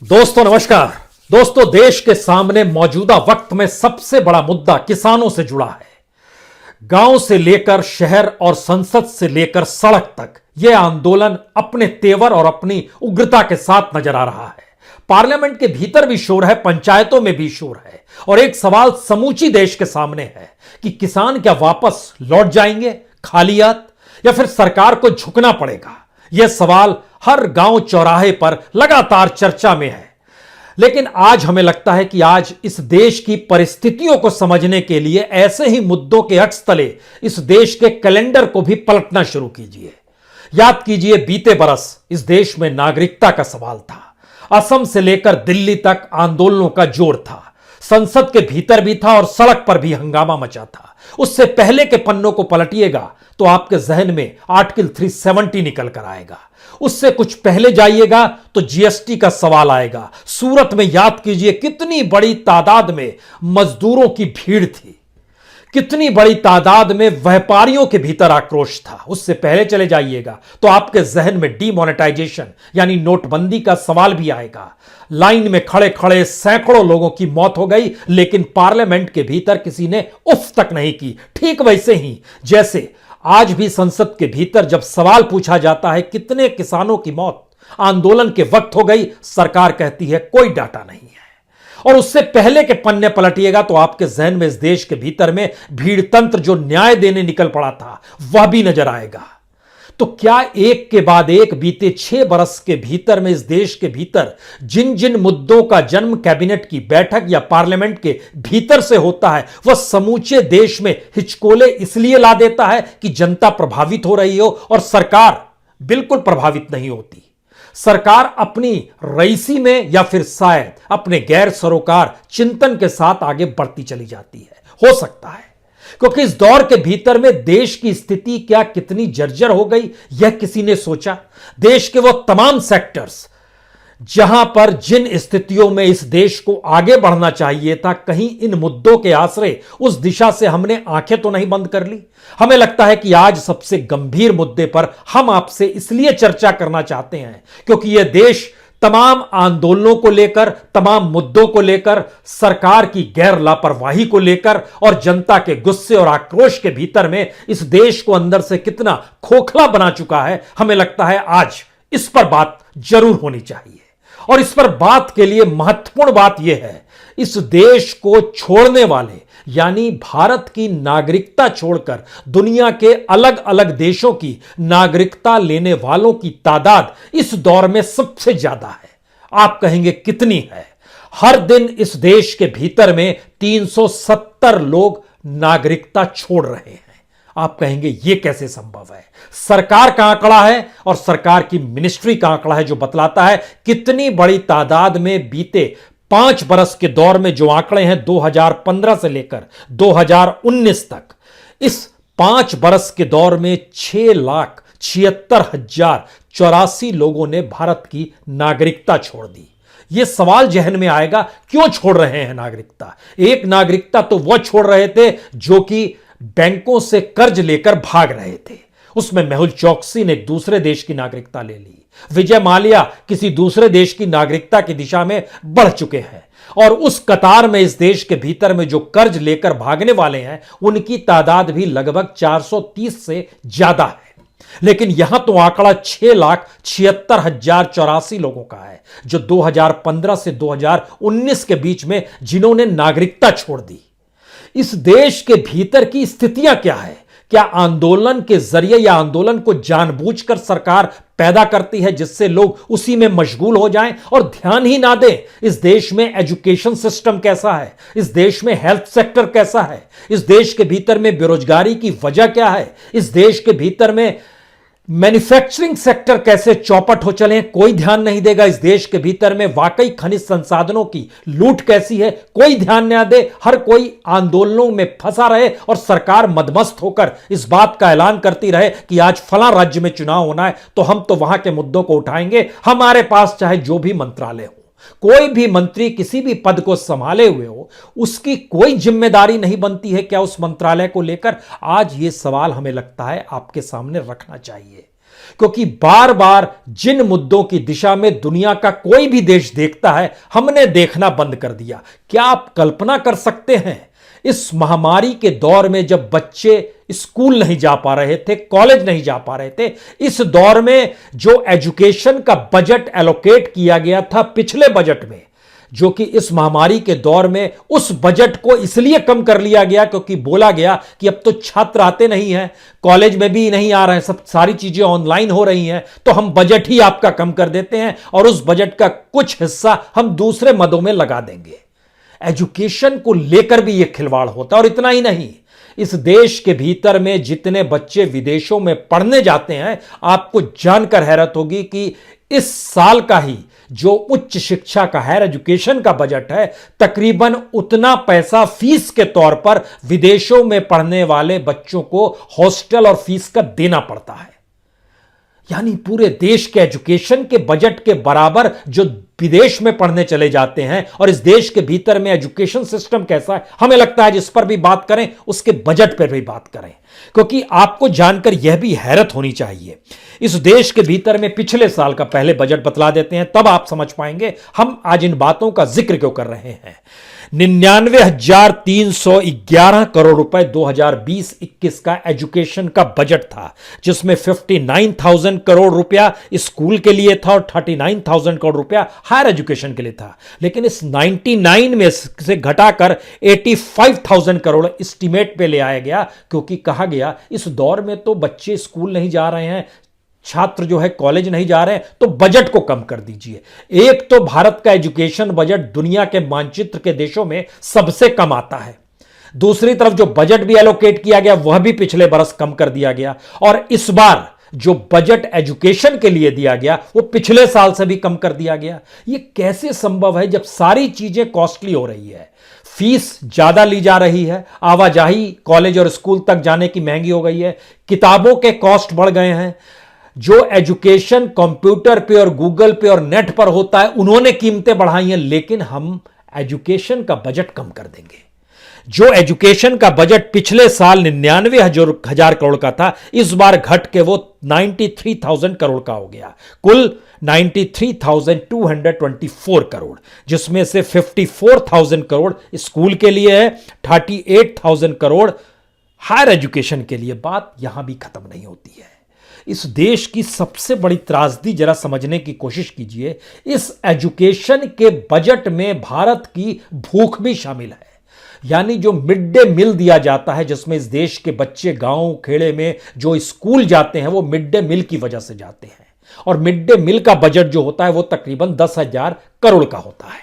दोस्तों नमस्कार। दोस्तों, देश के सामने मौजूदा वक्त में सबसे बड़ा मुद्दा किसानों से जुड़ा है। गांव से लेकर शहर और संसद से लेकर सड़क तक यह आंदोलन अपने तेवर और अपनी उग्रता के साथ नजर आ रहा है। पार्लियामेंट के भीतर भी शोर है, पंचायतों में भी शोर है और एक सवाल समूची देश के सामने है कि किसान क्या वापस लौट जाएंगे खाली हाथ या फिर सरकार को झुकना पड़ेगा। यह सवाल हर गांव चौराहे पर लगातार चर्चा में है। लेकिन आज हमें लगता है कि आज इस देश की परिस्थितियों को समझने के लिए ऐसे ही मुद्दों के अक्स तले इस देश के कैलेंडर को भी पलटना शुरू कीजिए। याद कीजिए, बीते बरस इस देश में नागरिकता का सवाल था। असम से लेकर दिल्ली तक आंदोलनों का जोर था। संसद के भीतर भी था और सड़क पर भी हंगामा मचा था। उससे पहले के पन्नों को पलटिएगा तो आपके जहन में आर्टिकल 370 निकल कर आएगा। उससे कुछ पहले जाइएगा तो जीएसटी का सवाल आएगा। सूरत में याद कीजिए कितनी बड़ी तादाद में मजदूरों की भीड़ थी, कितनी बड़ी तादाद में व्यापारियों के भीतर आक्रोश था। उससे पहले चले जाइएगा तो आपके जहन में डीमोनेटाइजेशन यानी नोटबंदी का सवाल भी आएगा। लाइन में खड़े खड़े सैकड़ों लोगों की मौत हो गई, लेकिन पार्लियामेंट के भीतर किसी ने उफ तक नहीं की। ठीक वैसे ही जैसे आज भी संसद के भीतर जब सवाल पूछा जाता है कितने किसानों की मौत आंदोलन के वक्त हो गई, सरकार कहती है कोई डाटा नहीं है। और उससे पहले के पन्ने पलटिएगा तो आपके जहन में इस देश के भीतर में भीड़ तंत्र जो न्याय देने निकल पड़ा था वह भी नजर आएगा। तो क्या एक के बाद एक बीते 6 बरस के भीतर में इस देश के भीतर जिन जिन मुद्दों का जन्म कैबिनेट की बैठक या पार्लियामेंट के भीतर से होता है वह समूचे देश में हिचकोले इसलिए ला देता है कि जनता प्रभावित हो रही हो और सरकार बिल्कुल प्रभावित नहीं होती। सरकार अपनी रईसी में या फिर शायद अपने गैर सरोकार चिंतन के साथ आगे बढ़ती चली जाती है। हो सकता है क्योंकि इस दौर के भीतर में देश की स्थिति क्या कितनी जर्जर हो गई यह किसी ने सोचा। देश के वो तमाम सेक्टर्स जहां पर जिन स्थितियों में इस देश को आगे बढ़ना चाहिए था, कहीं इन मुद्दों के आश्रय उस दिशा से हमने आंखें तो नहीं बंद कर ली। हमें लगता है कि आज सबसे गंभीर मुद्दे पर हम आपसे इसलिए चर्चा करना चाहते हैं क्योंकि यह देश तमाम आंदोलनों को लेकर, तमाम मुद्दों को लेकर, सरकार की गैर लापरवाही को लेकर और जनता के गुस्से और आक्रोश के भीतर में इस देश को अंदर से कितना खोखला बना चुका है। हमें लगता है आज इस पर बात जरूर होनी चाहिए। और इस पर बात के लिए महत्वपूर्ण बात यह है, इस देश को छोड़ने वाले यानी भारत की नागरिकता छोड़कर दुनिया के अलग अलग देशों की नागरिकता लेने वालों की तादाद इस दौर में सबसे ज्यादा है। आप कहेंगे कितनी है? हर दिन इस देश के भीतर में 370 लोग नागरिकता छोड़ रहे हैं। आप कहेंगे यह कैसे संभव है? सरकार का आंकड़ा है और सरकार की मिनिस्ट्री का आंकड़ा है जो बतलाता है कितनी बड़ी तादाद में बीते 5 बरस के दौर में जो आंकड़े हैं 2015 से लेकर 2019 तक, इस 5 बरस के दौर में 6,76,084 लोगों ने भारत की नागरिकता छोड़ दी। यह सवाल जहन में आएगा, क्यों छोड़ रहे हैं नागरिकता? एक नागरिकता तो वह छोड़ रहे थे जो कि बैंकों से कर्ज लेकर भाग रहे थे। उसमें मेहुल चौकसी ने एक दूसरे देश की नागरिकता ले ली। विजय माल्या किसी दूसरे देश की नागरिकता की दिशा में बढ़ चुके हैं और उस कतार में इस देश के भीतर में जो कर्ज लेकर भागने वाले हैं उनकी तादाद भी लगभग 430 से ज्यादा है। लेकिन यहां तो आंकड़ा 6,76,084 लोगों का है जो 2015 से 2019 के बीच में जिन्होंने नागरिकता छोड़ दी। इस देश के भीतर की स्थितियां क्या है? क्या आंदोलन के जरिए या आंदोलन को जानबूझकर सरकार पैदा करती है जिससे लोग उसी में मशगूल हो जाएं और ध्यान ही ना दें इस देश में एजुकेशन सिस्टम कैसा है, इस देश में हेल्थ सेक्टर कैसा है, इस देश के भीतर में बेरोजगारी की वजह क्या है, इस देश के भीतर में मैन्युफैक्चरिंग सेक्टर कैसे चौपट हो चले? कोई ध्यान नहीं देगा। इस देश के भीतर में वाकई खनिज संसाधनों की लूट कैसी है? कोई ध्यान न दे। हर कोई आंदोलनों में फंसा रहे और सरकार मदमस्त होकर इस बात का ऐलान करती रहे कि आज फलां राज्य में चुनाव होना है तो हम तो वहां के मुद्दों को उठाएंगे, हमारे पास चाहे जो भी मंत्रालय हो। कोई भी मंत्री किसी भी पद को संभाले हुए हो, उसकी कोई जिम्मेदारी नहीं बनती है क्या उस मंत्रालय को लेकर? आज यह सवाल हमें लगता है आपके सामने रखना चाहिए। क्योंकि बार बार जिन मुद्दों की दिशा में दुनिया का कोई भी देश देखता है, हमने देखना बंद कर दिया। क्या आप कल्पना कर सकते हैं, इस महामारी के दौर में जब बच्चे स्कूल नहीं जा पा रहे थे, कॉलेज नहीं जा पा रहे थे, इस दौर में जो एजुकेशन का बजट एलोकेट किया गया था पिछले बजट में, जो कि इस महामारी के दौर में उस बजट को इसलिए कम कर लिया गया क्योंकि बोला गया कि अब तो छात्र आते नहीं हैं, कॉलेज में भी नहीं आ रहे हैं, सब सारी चीजें ऑनलाइन हो रही हैं, तो हम बजट ही आपका कम कर देते हैं और उस बजट का कुछ हिस्सा हम दूसरे मदों में लगा देंगे। एजुकेशन को लेकर भी यह खिलवाड़ होता है। और इतना ही नहीं, इस देश के भीतर में जितने बच्चे विदेशों में पढ़ने जाते हैं, आपको जानकर हैरत होगी कि इस साल का ही जो उच्च शिक्षा का हायर एजुकेशन का बजट है, तकरीबन उतना पैसा फीस के तौर पर विदेशों में पढ़ने वाले बच्चों को हॉस्टल और फीस का देना पड़ता है। यानी पूरे देश के एजुकेशन के बजट के बराबर जो विदेश में पढ़ने चले जाते हैं। और इस देश के भीतर में एजुकेशन सिस्टम कैसा है, हमें लगता है जिस पर भी बात करें उसके बजट पर भी बात करें, क्योंकि आपको जानकर यह भी हैरत होनी चाहिए, इस देश के भीतर में पिछले साल का पहले बजट बतला देते हैं, तब आप समझ पाएंगे हम आज इन बातों का जिक्र क्यों कर रहे हैं। 99,311 करोड़ रुपए 2020-21 का एजुकेशन का बजट था, जिसमें 59,000 करोड़ रुपया स्कूल के लिए था और 39,000 करोड़ रुपया हायर एजुकेशन के लिए था। लेकिन इस 99 में से घटाकर 85,000 करोड़ एस्टीमेट पे ले आया गया, क्योंकि कहा गया इस दौर में तो बच्चे स्कूल नहीं जा रहे हैं, छात्र जो है कॉलेज नहीं जा रहे हैं, तो बजट को कम कर दीजिए। एक तो भारत का एजुकेशन बजट दुनिया के मानचित्र के देशों में सबसे कम आता है, दूसरी तरफ जो बजट भी एलोकेट किया गया वह भी पिछले बरस कम कर दिया गया, और इस बार जो बजट एजुकेशन के लिए दिया गया वो पिछले साल से भी कम कर दिया गया। ये कैसे संभव है जब सारी चीजें कॉस्टली हो रही है, फीस ज्यादा ली जा रही है, आवाजाही कॉलेज और स्कूल तक जाने की महंगी हो गई है, किताबों के कॉस्ट बढ़ गए हैं, जो एजुकेशन कंप्यूटर पे और गूगल पे और नेट पर होता है उन्होंने कीमतें बढ़ाई हैं, लेकिन हम एजुकेशन का बजट कम कर देंगे। जो एजुकेशन का बजट पिछले साल 99,000 करोड़ का था, इस बार घट के वो 93,000 करोड़ का हो गया, कुल 93,224 करोड़, जिसमें से 54,000 करोड़ स्कूल के लिए है, 38,000 करोड़ हायर एजुकेशन के लिए। बात यहां भी खत्म नहीं होती है। इस देश की सबसे बड़ी त्रासदी जरा समझने की कोशिश कीजिए, इस एजुकेशन के बजट में भारत की भूख भी शामिल है। यानी जो मिड डे मील दिया जाता है, जिसमें इस देश के बच्चे गांव खेड़े में जो स्कूल जाते हैं वो मिड डे मील की वजह से जाते हैं, और मिड डे मील का बजट जो होता है वो तकरीबन 10,000 करोड़ का होता है।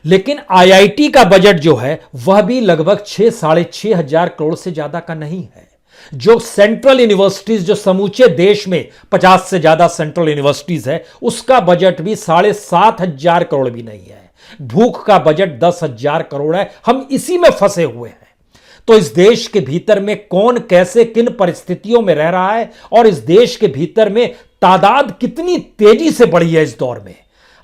लेकिन आईआईटी का बजट जो है वह भी लगभग 6-6.5 हजार करोड़ से ज्यादा का नहीं है। जो सेंट्रल यूनिवर्सिटीज जो समूचे देश में 50 से ज्यादा सेंट्रल यूनिवर्सिटीज है, उसका बजट भी 7,500 करोड़ भी नहीं है। भूख का बजट 10,000 करोड़ है। हम इसी में फंसे हुए हैं। तो इस देश के भीतर में कौन कैसे किन परिस्थितियों में रह रहा है, और इस देश के भीतर में तादाद कितनी तेजी से बढ़ी है इस दौर में।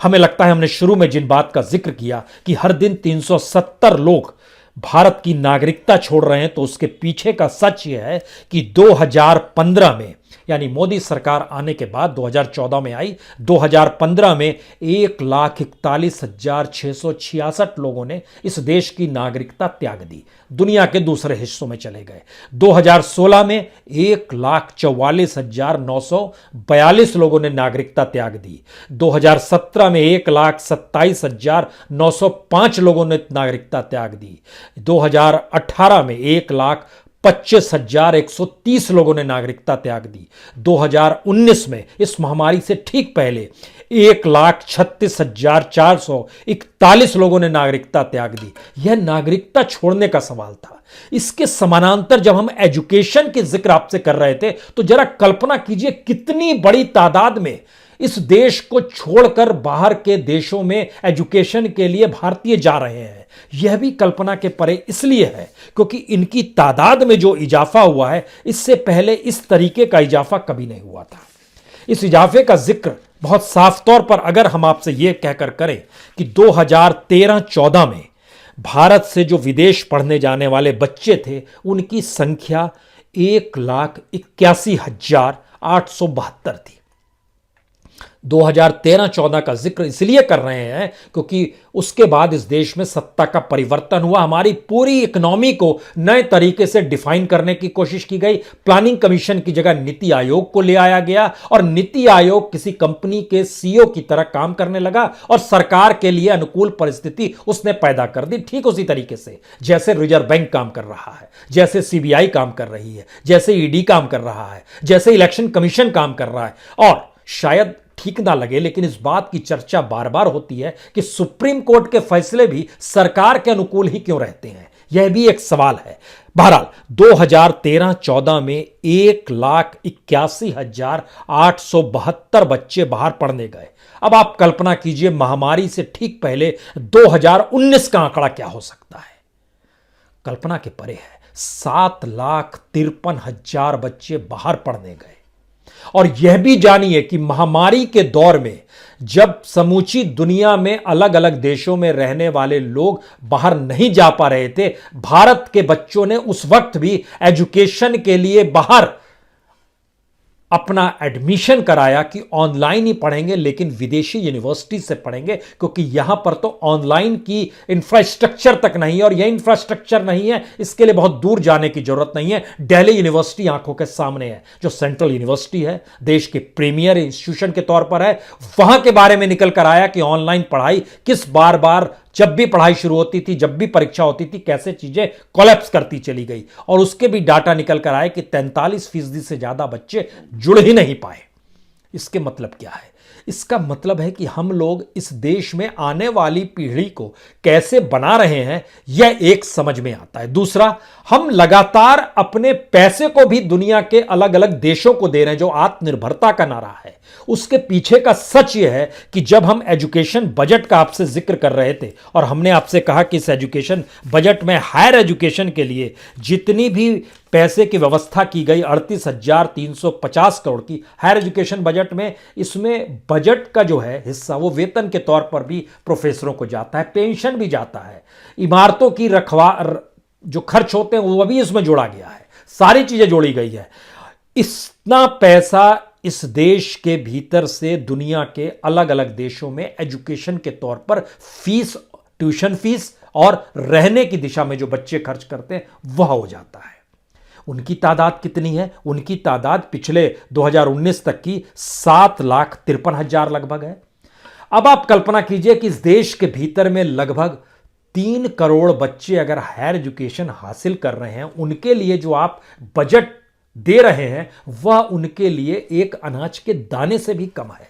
हमें लगता है हमने शुरू में जिन बात का जिक्र किया कि हर दिन 370 लोग भारत की नागरिकता छोड़ रहे हैं, तो उसके पीछे का सच यह है कि 2015 में, यानी मोदी सरकार आने के बाद 2014 में आई, 2015 में 1,41,666 लोगों ने इस देश की नागरिकता त्याग दी, दुनिया के दूसरे हिस्सों में चले गए। 2016 में 1,44,942 लोगों ने नागरिकता त्याग दी। 2017 में 1,27,905 लोगों ने नागरिकता त्याग दी। 2018 में 1,25,130 लोगों ने नागरिकता त्याग दी। 2019 में इस महामारी से ठीक पहले 1,36,441 लोगों ने नागरिकता त्याग दी। यह नागरिकता छोड़ने का सवाल था। इसके समानांतर जब हम एजुकेशन के जिक्र आपसे कर रहे थे, तो जरा कल्पना कीजिए कितनी बड़ी तादाद में इस देश को छोड़कर बाहर के देशों में एजुकेशन के लिए भारतीय जा रहे हैं। यह भी कल्पना के परे इसलिए है क्योंकि इनकी तादाद में जो इजाफा हुआ है, इससे पहले इस तरीके का इजाफा कभी नहीं हुआ था। इस इजाफे का जिक्र बहुत साफ तौर पर अगर हम आपसे यह कहकर करें कि 2013-14 में भारत से जो विदेश पढ़ने जाने वाले बच्चे थे, उनकी संख्या 1,81,000 872 थी। 2013-14 का जिक्र इसलिए कर रहे हैं क्योंकि उसके बाद इस देश में सत्ता का परिवर्तन हुआ, हमारी पूरी इकोनॉमी को नए तरीके से डिफाइन करने की कोशिश की गई। प्लानिंग कमीशन की जगह नीति आयोग को ले आया गया और नीति आयोग किसी कंपनी के सीईओ की तरह काम करने लगा और सरकार के लिए अनुकूल परिस्थिति उसने पैदा कर दी। ठीक उसी तरीके से जैसे रिजर्व बैंक काम कर रहा है, जैसे सीबीआई काम कर रही है, जैसे ईडी काम कर रहा है, जैसे इलेक्शन कमीशन काम कर रहा है। और शायद ठीक ना लगे लेकिन इस बात की चर्चा बार बार होती है कि सुप्रीम कोर्ट के फैसले भी सरकार के अनुकूल ही क्यों रहते हैं, यह भी एक सवाल है। बहरहाल 2013-14 में 1,81,872 बच्चे बाहर पढ़ने गए। अब आप कल्पना कीजिए महामारी से ठीक पहले 2019 का आंकड़ा क्या हो सकता है, कल्पना के परे है। 7,53,000 बच्चे बाहर पढ़ने गए। और यह भी जानिए कि महामारी के दौर में जब समूची दुनिया में अलग अलग देशों में रहने वाले लोग बाहर नहीं जा पा रहे थे, भारत के बच्चों ने उस वक्त भी एजुकेशन के लिए बाहर अपना एडमिशन कराया कि ऑनलाइन ही पढ़ेंगे लेकिन विदेशी यूनिवर्सिटी से पढ़ेंगे, क्योंकि यहां पर तो ऑनलाइन की इंफ्रास्ट्रक्चर तक नहीं है। और यह इंफ्रास्ट्रक्चर नहीं है इसके लिए बहुत दूर जाने की जरूरत नहीं है। दिल्ली यूनिवर्सिटी आंखों के सामने है, जो सेंट्रल यूनिवर्सिटी है, देश के प्रीमियर इंस्टीट्यूशन के तौर पर है। वहां के बारे में निकल कर आया कि ऑनलाइन पढ़ाई किस बार बार जब भी पढ़ाई शुरू होती थी, जब भी परीक्षा होती थी, कैसे चीजें कोलैप्स करती चली गई। और उसके भी डाटा निकल कर आए कि 43% से ज्यादा बच्चे जुड़ ही नहीं पाए। इसके मतलब क्या है? इसका मतलब है कि हम लोग इस देश में आने वाली पीढ़ी को कैसे बना रहे हैं, यह एक समझ में आता है। दूसरा, हम लगातार अपने पैसे को भी दुनिया के अलग अलग देशों को दे रहे हैं। जो आत्मनिर्भरता का नारा है उसके पीछे का सच यह है कि जब हम एजुकेशन बजट का आपसे जिक्र कर रहे थे और हमने आपसे कहा कि इस एजुकेशन बजट में हायर एजुकेशन के लिए जितनी भी पैसे की व्यवस्था की गई 38,350 करोड़ की हायर एजुकेशन बजट में, इसमें बजट का जो है हिस्सा वो वेतन के तौर पर भी प्रोफेसरों को जाता है, पेंशन भी जाता है, इमारतों की जो खर्च होते हैं वो भी इसमें जोड़ा गया है, सारी चीजें जोड़ी गई है। इतना पैसा इस देश के भीतर से दुनिया के अलग अलग देशों में एजुकेशन के तौर पर फीस, ट्यूशन फीस और रहने की दिशा में जो बच्चे खर्च करते हैं वह हो जाता है। उनकी तादाद कितनी है? उनकी तादाद पिछले 2019 तक की 7,53,000 लगभग है। अब आप कल्पना कीजिए कि इस देश के भीतर में लगभग 3 करोड़ बच्चे अगर हायर एजुकेशन हासिल कर रहे हैं, उनके लिए जो आप बजट दे रहे हैं वह उनके लिए एक अनाज के दाने से भी कम है।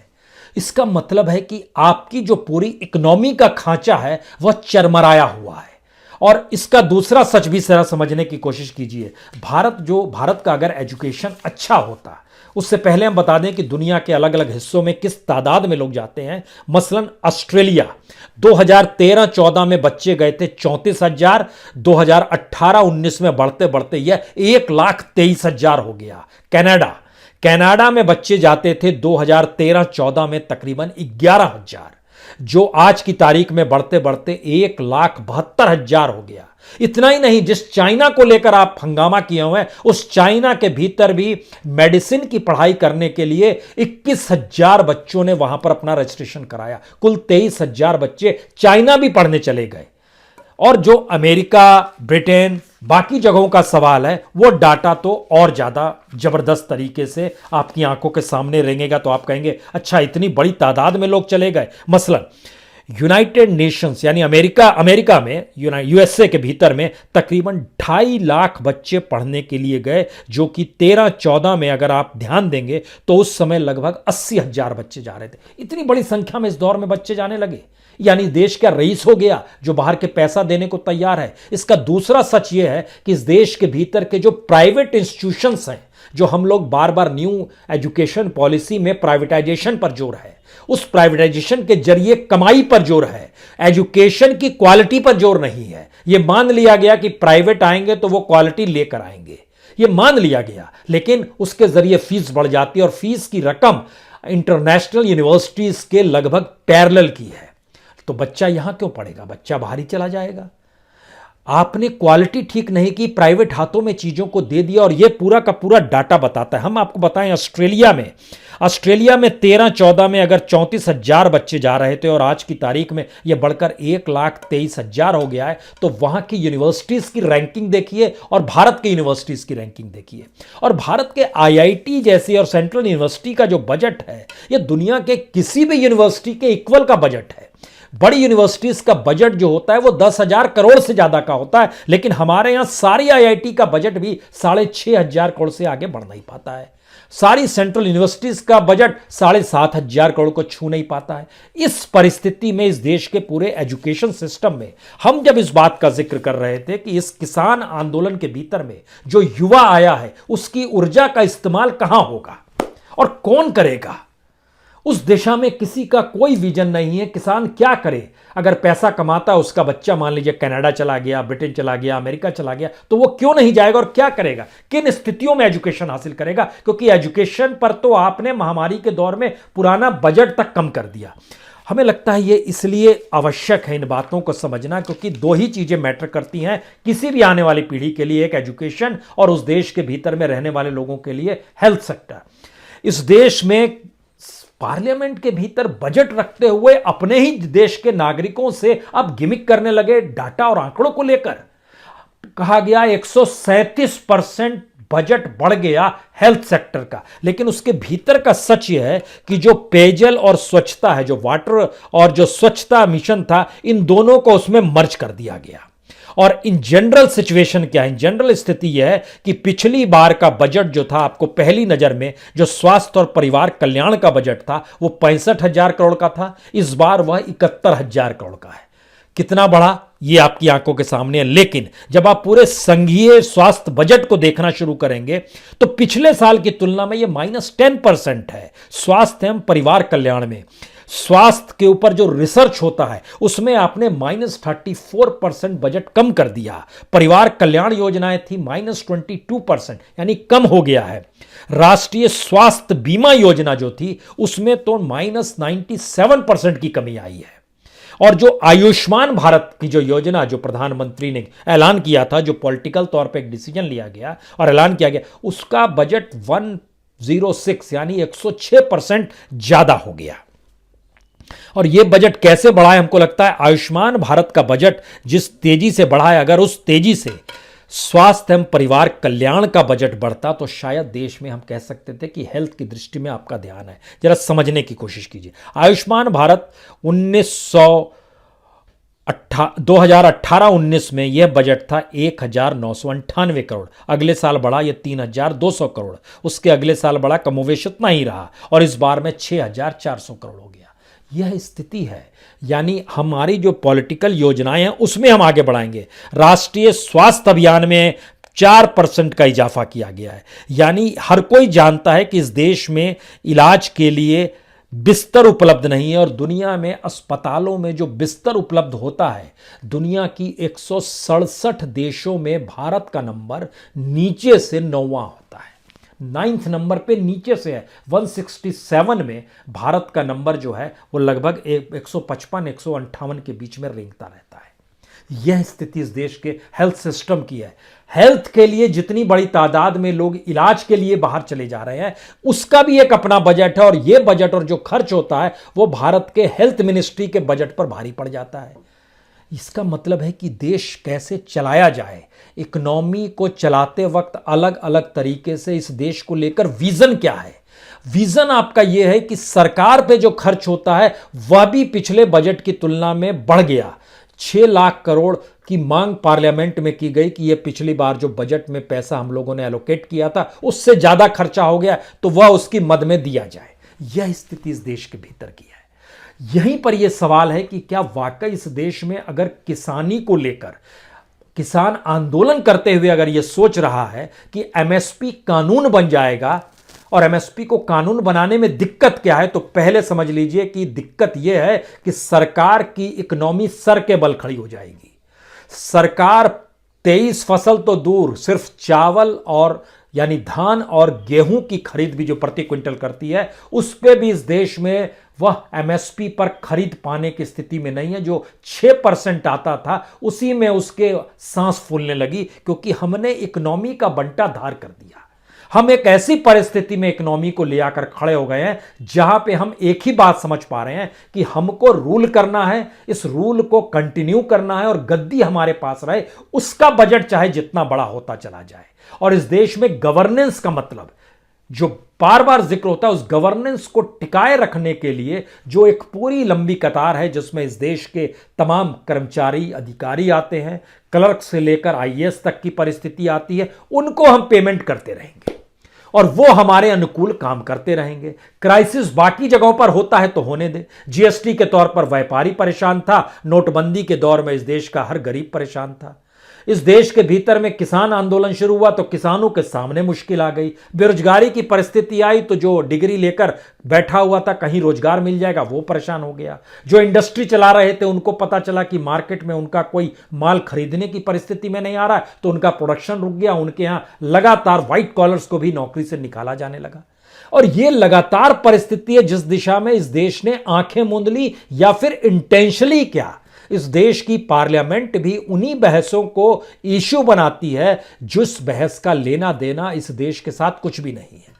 इसका मतलब है कि आपकी जो पूरी इकोनॉमी का खांचा है वह चरमराया हुआ है। और इसका दूसरा सच भी जरा समझने की कोशिश कीजिए। भारत का अगर एजुकेशन अच्छा होता, उससे पहले हम बता दें कि दुनिया के अलग अलग हिस्सों में किस तादाद में लोग जाते हैं। मसलन ऑस्ट्रेलिया 2013-14 में बच्चे गए थे 34,000, 2018-19 में बढ़ते बढ़ते यह 1,23,000 हो गया। कनाडा में बच्चे जाते थे 2013-14 में तकरीबन 11,000, जो आज की तारीख में बढ़ते बढ़ते 1,72,000 हो गया। इतना ही नहीं, जिस चाइना को लेकर आप हंगामा किए हुए हैं, उस चाइना के भीतर भी मेडिसिन की पढ़ाई करने के लिए 21,000 बच्चों ने वहां पर अपना रजिस्ट्रेशन कराया। कुल 23,000 बच्चे चाइना भी पढ़ने चले गए। और जो अमेरिका, ब्रिटेन, बाकी जगहों का सवाल है, वो डाटा तो और ज्यादा जबरदस्त तरीके से आपकी आंखों के सामने रेंगेगा तो आप कहेंगे अच्छा इतनी बड़ी तादाद में लोग चले गए। मसलन यूनाइटेड नेशंस यानी अमेरिका में यूएसए के भीतर में तकरीबन 2.5 लाख बच्चे पढ़ने के लिए गए, जो कि 13-14 में अगर आप ध्यान देंगे तो उस समय लगभग 80,000 बच्चे जा रहे थे। इतनी बड़ी संख्या में इस दौर में बच्चे जाने लगे, यानी देश का रईस हो गया जो बाहर के पैसा देने को तैयार है। इसका दूसरा सच यह है कि इस देश के भीतर के जो प्राइवेट इंस्टीट्यूशंस हैं, जो हम लोग बार बार न्यू एजुकेशन पॉलिसी में प्राइवेटाइजेशन पर जोर है, उस प्राइवेटाइजेशन के जरिए कमाई पर जोर है, एजुकेशन की क्वालिटी पर जोर नहीं है। यह मान लिया गया कि प्राइवेट आएंगे तो वो क्वालिटी लेकर आएंगे, यह मान लिया गया, लेकिन उसके जरिए फीस बढ़ जाती है और फीस की रकम इंटरनेशनल यूनिवर्सिटीज के लगभग पैरेलल की है। तो बच्चा यहां क्यों पढ़ेगा? बच्चा बाहर ही चला जाएगा। आपने क्वालिटी ठीक नहीं की, प्राइवेट हाथों में चीजों को दे दिया, और यह पूरा का पूरा डाटा बताता है। हम आपको बताएं, ऑस्ट्रेलिया में 13-14 में अगर 34,000 बच्चे जा रहे थे और आज की तारीख में यह बढ़कर 1,23,000 हो गया है, तो वहां की यूनिवर्सिटीज की रैंकिंग देखिए और भारत की यूनिवर्सिटीज की रैंकिंग देखिए। और भारत के आईआईटी जैसी और सेंट्रल यूनिवर्सिटी का जो बजट है, यह दुनिया के किसी भी यूनिवर्सिटी के इक्वल का बजट है। बड़ी यूनिवर्सिटीज का बजट जो होता है वो 10,000 करोड़ से ज्यादा का होता है, लेकिन हमारे यहां सारी आईआईटी का बजट भी 6,500 करोड़ से आगे बढ़ नहीं पाता है। सारी सेंट्रल यूनिवर्सिटीज का बजट 7,500 करोड़ को छू नहीं पाता है। इस परिस्थिति में, इस देश के पूरे एजुकेशन सिस्टम में, हम जब इस बात का जिक्र कर रहे थे कि इस किसान आंदोलन के भीतर में जो युवा आया है, उसकी ऊर्जा का इस्तेमाल कहां होगा और कौन करेगा, उस दिशा में किसी का कोई विजन नहीं है। किसान क्या करे? अगर पैसा कमाता है, उसका बच्चा मान लीजिए कनाडा चला गया, ब्रिटेन चला गया, अमेरिका चला गया, तो वो क्यों नहीं जाएगा और क्या करेगा? किन स्थितियों में एजुकेशन हासिल करेगा? क्योंकि एजुकेशन पर तो आपने महामारी के दौर में पुराना बजट तक कम कर दिया। हमें लगता है ये इसलिए आवश्यक है इन बातों को समझना, क्योंकि दो ही चीजें मैटर करती हैं किसी भी आने वाली पीढ़ी के लिए, एक एजुकेशन और उस देश के भीतर में रहने वाले लोगों के लिए हेल्थ सेक्टर। इस देश में पार्लियामेंट के भीतर बजट रखते हुए अपने ही देश के नागरिकों से अब गिमिक करने लगे डाटा और आंकड़ों को लेकर। कहा गया 137% बजट बढ़ गया हेल्थ सेक्टर का, लेकिन उसके भीतर का सच यह है कि जो पेयजल और स्वच्छता है, जो वाटर और जो स्वच्छता मिशन था, इन दोनों को उसमें मर्ज कर दिया गया। और इन जनरल सिचुएशन क्या है, इन जनरल स्थिति यह है कि पिछली बार का बजट जो था, आपको पहली नजर में जो स्वास्थ्य और परिवार कल्याण का बजट था वो 65,000 करोड़ का था। इस बार वह 71,000 करोड़ का है। कितना बढ़ा ये आपकी आंखों के सामने है। लेकिन जब आप पूरे संघीय स्वास्थ्य बजट को देखना शुरू करेंगे तो पिछले साल की तुलना में यह -10% है स्वास्थ्य एवं परिवार कल्याण में। स्वास्थ्य के ऊपर जो रिसर्च होता है उसमें आपने -34% बजट कम कर दिया। परिवार कल्याण योजनाएं थी -22%, यानी कम हो गया है। राष्ट्रीय स्वास्थ्य बीमा योजना जो थी उसमें तो -97% की कमी आई है। और जो आयुष्मान भारत की जो योजना, जो प्रधानमंत्री ने ऐलान किया था, जो पॉलिटिकल तौर पे एक डिसीजन लिया गया और ऐलान किया गया, उसका बजट 106 यानी 106% ज्यादा हो गया। और यह बजट कैसे बढ़ा है? हमको लगता है आयुष्मान भारत का बजट जिस तेजी से बढ़ा है, अगर उस तेजी से स्वास्थ्य एवं परिवार कल्याण का बजट बढ़ता तो शायद देश में हम कह सकते थे कि हेल्थ की दृष्टि में आपका ध्यान है। जरा समझने की कोशिश कीजिए। आयुष्मान भारत 2018-19 में यह बजट था 1,998 करोड़। अगले साल बढ़ा यह 3,200 करोड़। उसके अगले साल बढ़ा, कमोवेश उतना ही रहा, और इस बार में 6,400 करोड़ हो गया। यह स्थिति है। यानी हमारी जो पॉलिटिकल योजनाएं हैं उसमें हम आगे बढ़ाएंगे। राष्ट्रीय स्वास्थ्य अभियान में 4% का इजाफा किया गया है। यानी हर कोई जानता है कि इस देश में इलाज के लिए बिस्तर उपलब्ध नहीं है, और दुनिया में अस्पतालों में जो बिस्तर उपलब्ध होता है, दुनिया की 167 देशों में भारत का नंबर नीचे से 9वां होता है। 9th नंबर पे नीचे से है। 167 में भारत का नंबर जो है वो लगभग 155-158 के बीच में रेंगता रहता है। यह स्थिति इस देश के हेल्थ सिस्टम की है। हेल्थ के लिए जितनी बड़ी तादाद में लोग इलाज के लिए बाहर चले जा रहे हैं, उसका भी एक अपना बजट है, और यह बजट और जो खर्च होता है वो भारत के हेल्थ मिनिस्ट्री के बजट पर भारी पड़ जाता है। इसका मतलब है कि देश कैसे चलाया जाए, इकोनॉमी को चलाते वक्त अलग अलग तरीके से इस देश को लेकर विजन क्या है। विजन आपका यह है कि सरकार पे जो खर्च होता है वह भी पिछले बजट की तुलना में बढ़ गया। 6 लाख करोड़ की मांग पार्लियामेंट में की गई कि यह पिछली बार जो बजट में पैसा हम लोगों ने एलोकेट किया था उससे ज्यादा खर्चा हो गया, तो वह उसकी मद में दिया जाए। यह स्थिति इस देश के भीतर की है। यहीं पर यह सवाल है कि क्या वाकई इस देश में अगर किसानी को लेकर किसान आंदोलन करते हुए अगर यह सोच रहा है कि एमएसपी कानून बन जाएगा, और एमएसपी को कानून बनाने में दिक्कत क्या है, तो पहले समझ लीजिए कि दिक्कत यह है कि सरकार की इकोनॉमी सर के बल खड़ी हो जाएगी। सरकार 23 फसल तो दूर, सिर्फ चावल और यानी धान और गेहूं की खरीद भी जो प्रति क्विंटल करती है, उस पे भी इस देश में वह एमएसपी पर खरीद पाने की स्थिति में नहीं है। जो 6% आता था उसी में उसके सांस फूलने लगी, क्योंकि हमने इकोनॉमी का बंटा धार कर दिया। हम एक ऐसी परिस्थिति में इकोनॉमी को ले आकर खड़े हो गए हैं जहां पे हम एक ही बात समझ पा रहे हैं कि हमको रूल करना है, इस रूल को कंटिन्यू करना है और गद्दी हमारे पास रहे, उसका बजट चाहे जितना बड़ा होता चला जाए। और इस देश में गवर्नेंस का मतलब जो बार बार जिक्र होता है, उस गवर्नेंस को टिकाए रखने के लिए जो एक पूरी लंबी कतार है जिसमें इस देश के तमाम कर्मचारी अधिकारी आते हैं, क्लर्क से लेकर आईएएस तक की परिस्थिति आती है, उनको हम पेमेंट करते रहेंगे और वो हमारे अनुकूल काम करते रहेंगे। क्राइसिस बाकी जगहों पर होता है तो होने दे। जीएसटी के तौर पर व्यापारी परेशान था, नोटबंदी के दौर में इस देश का हर गरीब परेशान था। इस देश के भीतर में किसान आंदोलन शुरू हुआ तो किसानों के सामने मुश्किल आ गई। बेरोजगारी की परिस्थिति आई तो जो डिग्री लेकर बैठा हुआ था कहीं रोजगार मिल जाएगा वो परेशान हो गया। जो इंडस्ट्री चला रहे थे उनको पता चला कि मार्केट में उनका कोई माल खरीदने की परिस्थिति में नहीं आ रहा है तो उनका प्रोडक्शन रुक गया। उनके यहां लगातार व्हाइट कॉलर्स को भी नौकरी से निकाला जाने लगा। और यह लगातार परिस्थिति है जिस दिशा में इस देश ने आंखें मूंद ली, या फिर इंटेंशनली क्या, इस देश की पार्लियामेंट भी उन्हीं बहसों को इश्यू बनाती है जिस बहस का लेना देना इस देश के साथ कुछ भी नहीं है।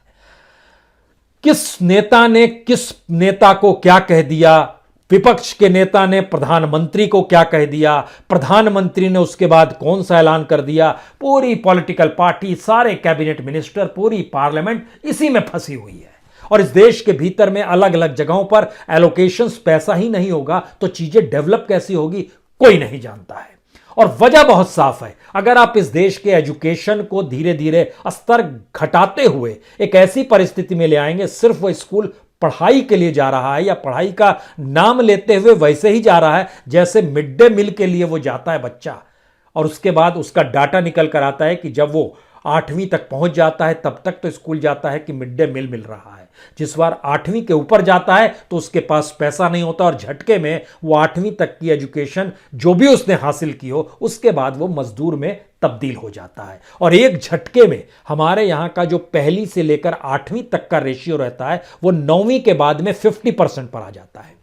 किस नेता ने किस नेता को क्या कह दिया, विपक्ष के नेता ने प्रधानमंत्री को क्या कह दिया, प्रधानमंत्री ने उसके बाद कौन सा ऐलान कर दिया, पूरी पॉलिटिकल पार्टी, सारे कैबिनेट मिनिस्टर, पूरी पार्लियामेंट इसी में फंसी हुई है। और इस देश के भीतर में अलग अलग जगहों पर एलोकेशंस, पैसा ही नहीं होगा तो चीजें डेवलप कैसी होगी कोई नहीं जानता है। और वजह बहुत साफ है, अगर आप इस देश के एजुकेशन को धीरे धीरे स्तर घटाते हुए एक ऐसी परिस्थिति में ले आएंगे, सिर्फ वो स्कूल पढ़ाई के लिए जा रहा है या पढ़ाई का नाम लेते हुए वैसे ही जा रहा है जैसे मिड डे मील के लिए वो जाता है बच्चा, और उसके बाद उसका डाटा निकल कर आता है कि जब वो 8वीं तक पहुंच जाता है तब तक तो स्कूल जाता है कि मिड डे मील मिल रहा है। जिस बार 8वीं के ऊपर जाता है तो उसके पास पैसा नहीं होता और झटके में वो 8वीं तक की एजुकेशन जो भी उसने हासिल की हो उसके बाद वो मजदूर में तब्दील हो जाता है। और एक झटके में हमारे यहां का जो पहली से लेकर 8वीं तक का रेशियो रहता है वो 9वीं के बाद में 50% पर आ जाता है,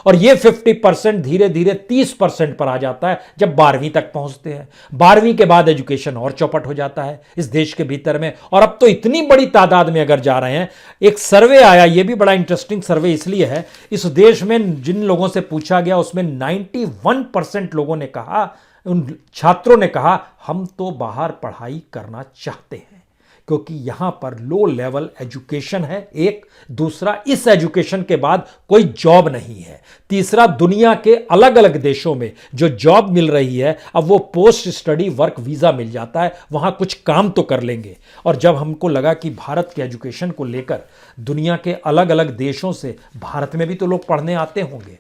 और ये 50% धीरे धीरे 30% पर आ जाता है जब 12वीं तक पहुंचते हैं। 12वीं के बाद एजुकेशन और चौपट हो जाता है इस देश के भीतर में, और अब तो इतनी बड़ी तादाद में अगर जा रहे हैं। एक सर्वे आया, ये भी बड़ा इंटरेस्टिंग सर्वे इसलिए है, इस देश में जिन लोगों से पूछा गया उसमें 91% लोगों ने कहा, उन छात्रों ने कहा हम तो बाहर पढ़ाई करना चाहते हैं क्योंकि यहां पर लो लेवल एजुकेशन है। एक दूसरा, इस एजुकेशन के बाद कोई जॉब नहीं है। तीसरा, दुनिया के अलग अलग देशों में जो जॉब मिल रही है अब वो पोस्ट स्टडी वर्क वीजा मिल जाता है, वहां कुछ काम तो कर लेंगे। और जब हमको लगा कि भारत के एजुकेशन को लेकर दुनिया के अलग अलग देशों से भारत में भी तो लोग पढ़ने आते होंगे,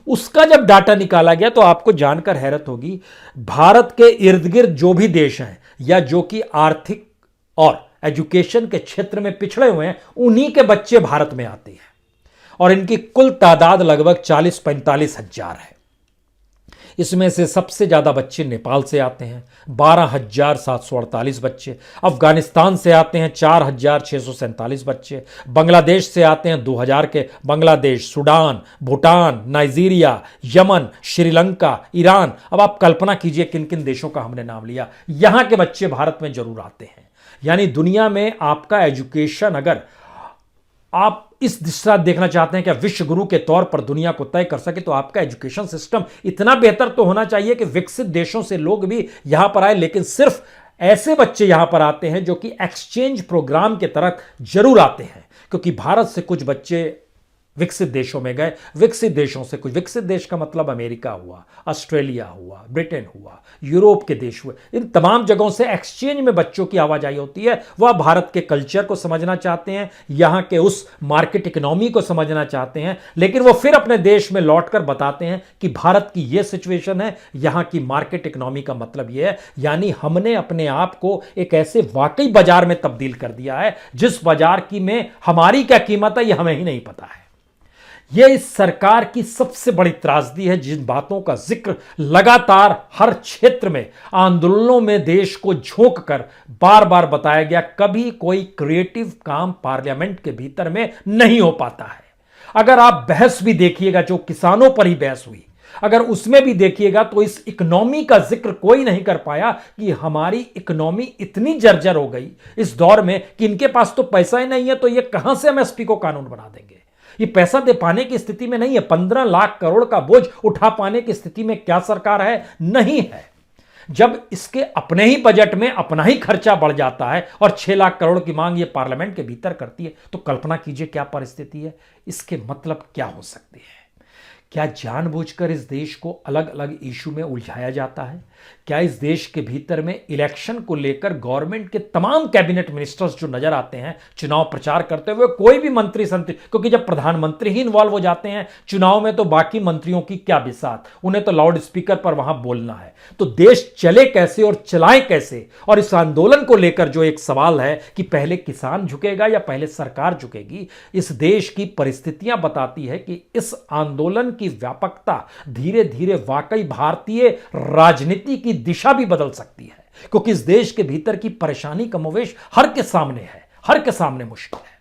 उसका जब डाटा निकाला गया तो आपको जानकर हैरत होगी, भारत के इर्द गिर्द जो भी देश हैं या जो कि आर्थिक और एजुकेशन के क्षेत्र में पिछड़े हुए हैं उन्हीं के बच्चे भारत में आते हैं, और इनकी कुल तादाद लगभग 40-45 हजार है। इसमें से सबसे ज्यादा बच्चे नेपाल से आते हैं, 12,748 बच्चे, अफगानिस्तान से आते हैं 4,647 बच्चे, बांग्लादेश से आते हैं 2000 के, Bangladesh, Sudan, Bhutan, Nigeria, Yemen, Sri Lanka, Iran. अब आप कल्पना कीजिए किन किन देशों का हमने नाम लिया, यहां के बच्चे भारत में जरूर आते हैं। यानी दुनिया में आपका एजुकेशन, अगर आप इस दिशा देखना चाहते हैं कि विश्व गुरु के तौर पर दुनिया को तय कर सके, तो आपका एजुकेशन सिस्टम इतना बेहतर तो होना चाहिए कि विकसित देशों से लोग भी यहां पर आए। लेकिन सिर्फ ऐसे बच्चे यहां पर आते हैं जो कि एक्सचेंज प्रोग्राम के तरह जरूर आते हैं, क्योंकि भारत से कुछ बच्चे विकसित देशों में गए, विकसित देशों से कुछ, विकसित देश का मतलब अमेरिका हुआ, ऑस्ट्रेलिया हुआ, ब्रिटेन हुआ, यूरोप के देश हुए, इन तमाम जगहों से एक्सचेंज में बच्चों की आवाजाही होती है। वह भारत के कल्चर को समझना चाहते हैं, यहां के उस मार्केट इकोनॉमी को समझना चाहते हैं, लेकिन वो फिर अपने देश में लौटकर बताते हैं कि भारत की यह सिचुएशन है, यहां की मार्केट इकोनॉमी का मतलब यह है। यानी हमने अपने आप को एक ऐसे वाकई बाजार में तब्दील कर दिया है जिस बाजार की में हमारी क्या कीमत है यह हमें ही नहीं पता है। यह इस सरकार की सबसे बड़ी त्रासदी है, जिन बातों का जिक्र लगातार हर क्षेत्र में आंदोलनों में देश को झोंक कर बार बार बताया गया, कभी कोई क्रिएटिव काम पार्लियामेंट के भीतर में नहीं हो पाता है। अगर आप बहस भी देखिएगा जो किसानों पर ही बहस हुई, अगर उसमें भी देखिएगा तो इस इकोनॉमी का जिक्र कोई नहीं कर पाया कि हमारी इकोनॉमी इतनी जर्जर हो गई इस दौर में कि इनके पास तो पैसा ही नहीं है, तो ये कहां से एमएसपी को कानून बना देंगे। ये पैसा दे पाने की स्थिति में नहीं है। 15 लाख करोड़ का बोझ उठा पाने की स्थिति में क्या सरकार है? नहीं है। जब इसके अपने ही बजट में अपना ही खर्चा बढ़ जाता है और 6 लाख करोड़ की मांग ये पार्लियामेंट के भीतर करती है, तो कल्पना कीजिए क्या परिस्थिति है। इसके मतलब क्या हो सकते हैं? क्या जानबूझकर इस देश को अलग अलग इशू में उलझाया जाता है? क्या इस देश के भीतर में इलेक्शन को लेकर गवर्नमेंट के तमाम कैबिनेट मिनिस्टर्स जो नजर आते हैं चुनाव प्रचार करते हुए, कोई भी मंत्री संतरी, क्योंकि जब प्रधानमंत्री ही इन्वॉल्व हो जाते हैं चुनाव में तो बाकी मंत्रियों की क्या बिसात, उन्हें तो लाउड स्पीकर पर वहां बोलना है। तो देश चले कैसे और चलाएं कैसे? और इस आंदोलन को लेकर जो एक सवाल है कि पहले किसान झुकेगा या पहले सरकार झुकेगी, इस देश की परिस्थितियां बताती है कि इस आंदोलन की व्यापकता धीरे धीरे वाकई भारतीय राजनीति की दिशा भी बदल सकती है, क्योंकि इस देश के भीतर की परेशानी कमोवेश हर के सामने है, हर के सामने मुश्किल है।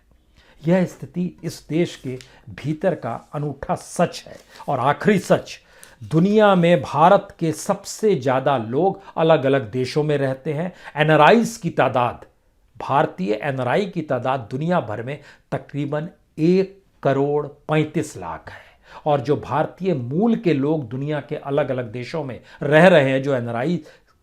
यह स्थिति इस देश के भीतर का अनूठा सच है। और आखिरी सच, दुनिया में भारत के सबसे ज्यादा लोग अलग अलग देशों में रहते हैं। एनआरआईज की तादाद, भारतीय एनआरआई की तादाद दुनिया भर में तकरीबन 1 करोड़ 35 लाख है। और जो भारतीय मूल के लोग दुनिया के अलग अलग देशों में रह रहे हैं, जो एनआरआई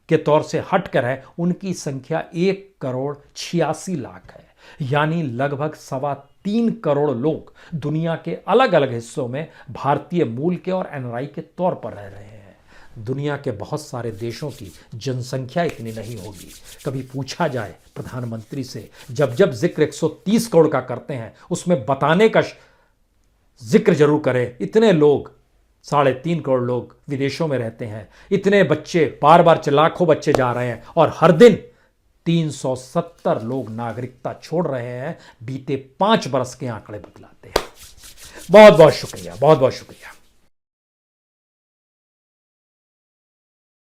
के तौर से हटकर है, उनकी संख्या 1 करोड़ 86 लाख है। यानी लगभग 3.25 करोड़ लोग दुनिया के अलग अलग हिस्सों में भारतीय मूल के और एनआरआई के तौर पर रह रहे हैं। दुनिया के बहुत सारे देशों की जनसंख्या इतनी नहीं होगी। कभी पूछा जाए प्रधानमंत्री से, जब जब जिक्र 130 करोड़ का करते हैं उसमें बताने का जिक्र जरूर करें, इतने लोग, 3.5 करोड़ लोग विदेशों में रहते हैं, इतने बच्चे बार बार लाखों बच्चे जा रहे हैं और हर दिन 370 लोग नागरिकता छोड़ रहे हैं। बीते 5 बरस के आंकड़े बतलाते हैं। बहुत बहुत शुक्रिया, बहुत बहुत शुक्रिया।